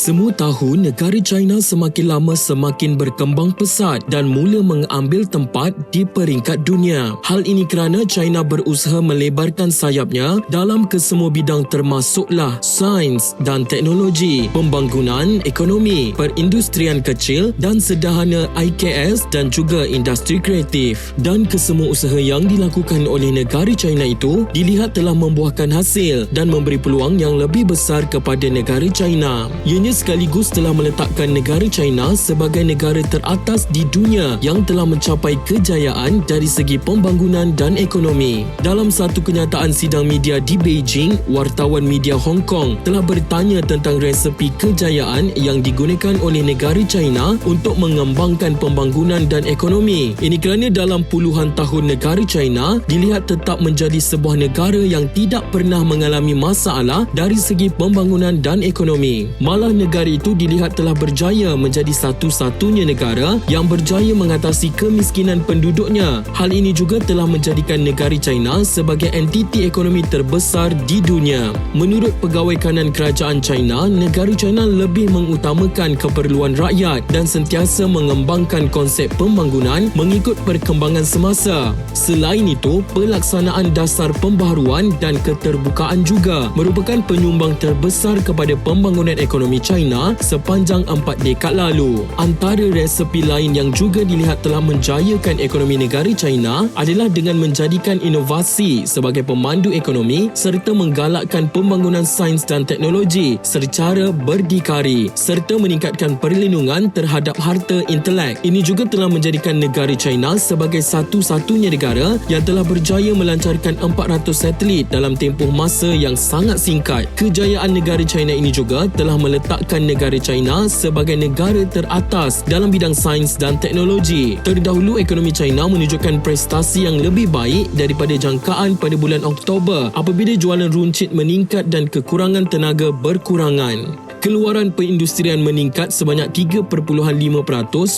Semua tahu negara China semakin lama semakin berkembang pesat dan mula mengambil tempat di peringkat dunia. Hal ini kerana China berusaha melebarkan sayapnya dalam kesemua bidang termasuklah sains dan teknologi, pembangunan ekonomi, perindustrian kecil dan sederhana IKS dan juga industri kreatif. Dan kesemua usaha yang dilakukan oleh negara China itu dilihat telah membuahkan hasil dan memberi peluang yang lebih besar kepada negara China. Ianya sekaligus telah meletakkan negara China sebagai negara teratas di dunia yang telah mencapai kejayaan dari segi pembangunan dan ekonomi. Dalam satu kenyataan sidang media di Beijing, wartawan media Hong Kong telah bertanya tentang resepi kejayaan yang digunakan oleh negara China untuk mengembangkan pembangunan dan ekonomi. Ini kerana dalam puluhan tahun negara China dilihat tetap menjadi sebuah negara yang tidak pernah mengalami masalah dari segi pembangunan dan ekonomi. Malah negara itu dilihat telah berjaya menjadi satu-satunya negara yang berjaya mengatasi kemiskinan penduduknya. Hal ini juga telah menjadikan negara China sebagai entiti ekonomi terbesar di dunia. Menurut pegawai kanan kerajaan China, negara China lebih mengutamakan keperluan rakyat dan sentiasa mengembangkan konsep pembangunan mengikut perkembangan semasa. Selain itu, pelaksanaan dasar pembaharuan dan keterbukaan juga merupakan penyumbang terbesar kepada pembangunan ekonomi China sepanjang 4 dekad lalu. Antara resepi lain yang juga dilihat telah menjayakan ekonomi negara China adalah dengan menjadikan inovasi sebagai pemandu ekonomi serta menggalakkan pembangunan sains dan teknologi secara berdikari serta meningkatkan perlindungan terhadap harta intelek. Ini juga telah menjadikan negara China sebagai satu-satunya negara yang telah berjaya melancarkan 400 satelit dalam tempoh masa yang sangat singkat. Kejayaan negara China ini juga telah meletakkan negara China sebagai negara teratas dalam bidang sains dan teknologi. Terdahulu, ekonomi China menunjukkan prestasi yang lebih baik daripada jangkaan pada bulan Oktober apabila jualan runcit meningkat dan kekurangan tenaga berkurangan. Keluaran perindustrian meningkat sebanyak 3.5%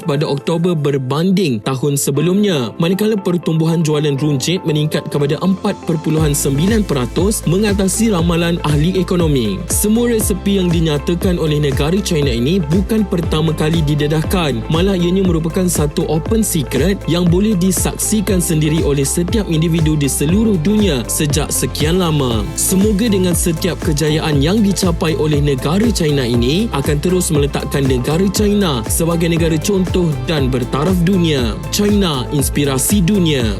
pada Oktober berbanding tahun sebelumnya, manakala pertumbuhan jualan runcit meningkat kepada 4.9% mengatasi ramalan ahli ekonomi. Semua resepi yang dinyatakan oleh negara China ini bukan pertama kali didedahkan, malah ianya merupakan satu open secret yang boleh disaksikan sendiri oleh setiap individu di seluruh dunia sejak sekian lama. Semoga dengan setiap kejayaan yang dicapai oleh negara China ini akan terus meletakkan negara China sebagai negara contoh dan bertaraf dunia. China, inspirasi dunia.